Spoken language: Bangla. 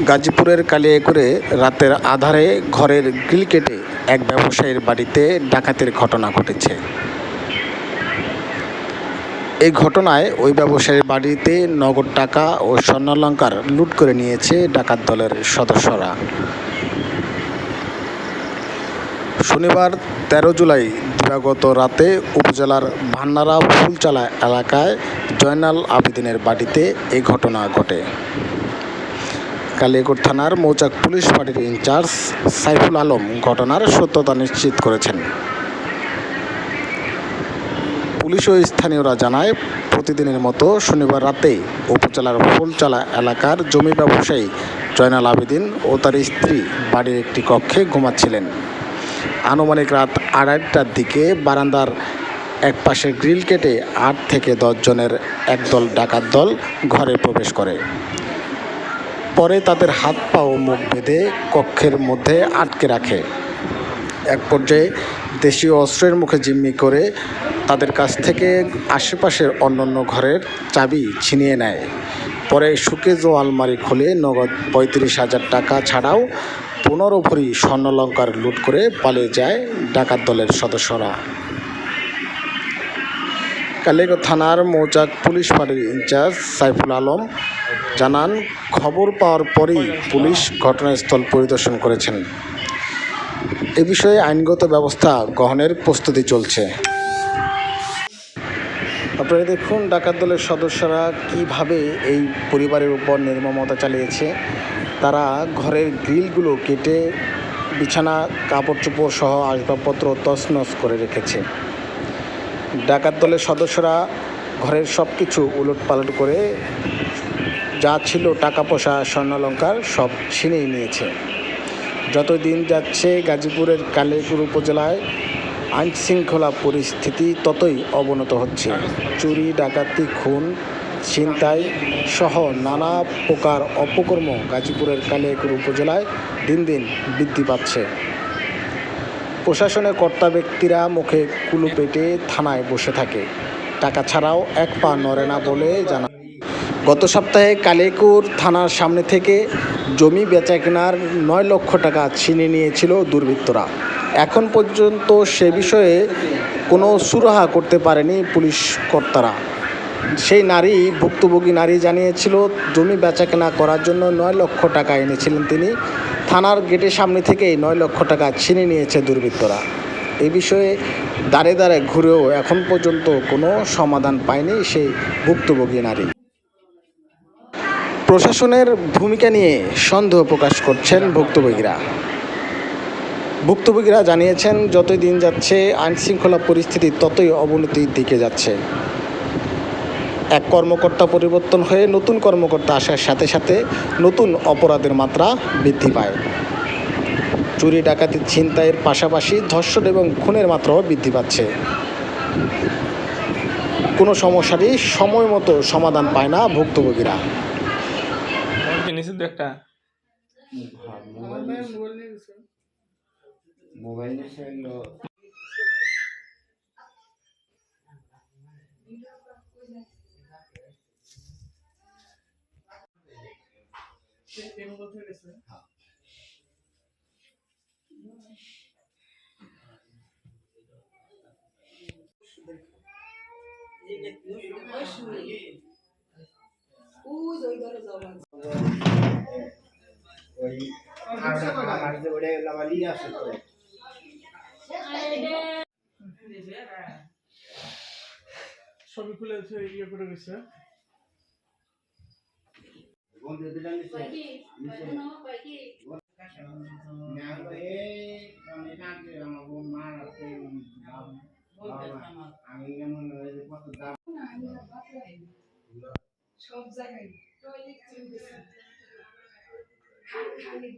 গাজীপুরের কালিয়াকৈরে রাতের আঁধারে ঘরের গ্রিল কেটে এক ব্যবসায়ীর বাড়িতে ডাকাতির ঘটনা ঘটেছে। এই ঘটনায় ওই ব্যবসায়ীর বাড়িতে নগদ টাকা ও স্বর্ণালংকার লুট করে নিয়েছে ডাকাত দলের সদস্যরা। শনিবার ১৩ জুলাই দিবাগত রাতে উপজেলার ভান্নারা ফুলচালা এলাকায় জয়নাল আবেদিনের বাড়িতে এই ঘটনা ঘটে। কালিয়াকৈর থানার মৌচাক পুলিশ ফাঁড়ির ইনচার্জ সাইফুল আলম ঘটনার সত্যতা নিশ্চিত করেছেন। পুলিশ ও স্থানীয়রা জানায়, প্রতিদিনের মতো শনিবার রাতে উপজেলার ফুলচালা এলাকার জমি ব্যবসায়ী জয়নাল আবেদিন ও তার স্ত্রী বাড়ির একটি কক্ষে ঘুমাচ্ছিলেন। আনুমানিক রাত ২:৩০টার দিকে বারান্দার এক পাশের গ্রিল কেটে ৮ থেকে ১০ জনের একদল ডাকাত দল ঘরে প্রবেশ করে। পরে তাদের হাত পা ও মুখ বেঁধে কক্ষের মধ্যে আটকে রাখে। এক পর্যায়ে দেশীয় অস্ত্রের মুখে জিম্মি করে তাদের কাছ থেকে আশেপাশের অন্যান্য ঘরের চাবি ছিনিয়ে নেয়। পরে শোকেজ ও আলমারি খুলে নগদ ৩৫,০০০ টাকা ছাড়াও ১৫ ভরি স্বর্ণালংকার লুট করে পালিয়ে যায় ডাকাত দলের সদস্যরা। কালিয়াকৈর থানার মৌচাক পুলিশ ফাঁড়ির ইনচার্জ সাইফুল আলম জানান, খবর পাওয়ার পরেই পুলিশ ঘটনাস্থল পরিদর্শন করেছেন। এ বিষয়ে আইনগত ব্যবস্থা গ্রহণের প্রস্তুতি চলছে। আপনারা দেখুন ডাকাত দলের সদস্যরা কিভাবে এই পরিবারের উপর নির্মমতা চালিয়েছে। তারা ঘরের গ্রিলগুলো কেটে বিছানা, কাপড় চোপড় সহ আসবাবপত্র তছনছ করে রেখেছে। ডাকাত দলের সদস্যরা ঘরের সব কিছু উলটপালট করে যা ছিল টাকা পয়সা স্বর্ণালংকার সব ছিনিয়ে নিয়েছে। যত দিন যাচ্ছে গাজীপুরের কালিয়াকৈর উপজেলায় আইনশৃঙ্খলা পরিস্থিতি ততই অবনত হচ্ছে। চুরি, ডাকাতি, খুন, ছিনতাই সহ নানা প্রকার অপকর্ম গাজীপুরের কালিয়াকৈর উপজেলায় দিন দিন বৃদ্ধি পাচ্ছে। প্রশাসনের কর্তা ব্যক্তিরা মুখে কুলু পেটে থানায় বসে থাকে, টাকা ছাড়াও এক পা নড়ে না বলে জানা। গত সপ্তাহে কালিয়াকৈর থানার সামনে থেকে জমি বেচাকেনার ৯ লক্ষ টাকা ছিনিয়ে নিয়েছিল দুর্বৃত্তরা। এখন পর্যন্ত সে বিষয়ে কোনো সুরাহা করতে পারেনি পুলিশ কর্তারা। সেই ভুক্তভোগী নারী জানিয়েছিল, জমি বেচাকেনা করার জন্য ৯ লক্ষ টাকা এনেছিলেন তিনি। থানার গেটের সামনে থেকেই ৯ লক্ষ টাকা ছিনিয়ে নিয়েছে দুর্বৃত্তরা। এই বিষয়ে দাঁড়ে দাঁড়ে ঘুরেও এখন পর্যন্ত কোনো সমাধান পায়নি সেই ভুক্তভোগী নারী। প্রশাসনের ভূমিকা নিয়ে সন্দেহ প্রকাশ করছেন ভুক্তভোগীরা জানিয়েছেন, যতই দিন যাচ্ছে আইনশৃঙ্খলা পরিস্থিতি ততই অবনতির দিকে যাচ্ছে। এক কর্মকর্তা পরিবর্তন হয়ে নতুন কর্মকর্তা আসার সাথে সাথে নতুন অপরাধের মাত্রা বৃদ্ধি পায়। চুরি, ডাকাতি, ছিনতাইয়ের পাশাপাশি ধর্ষণ এবং খুনের মাত্রাও বৃদ্ধি পাচ্ছে। কোনো সমস্যারই সময় মতো সমাধান পায় না ভুক্তভোগীরা। ছবি খুলে ইয়ে করে গেছে। সব জায়গায় টয়লেট চলতেছে খালি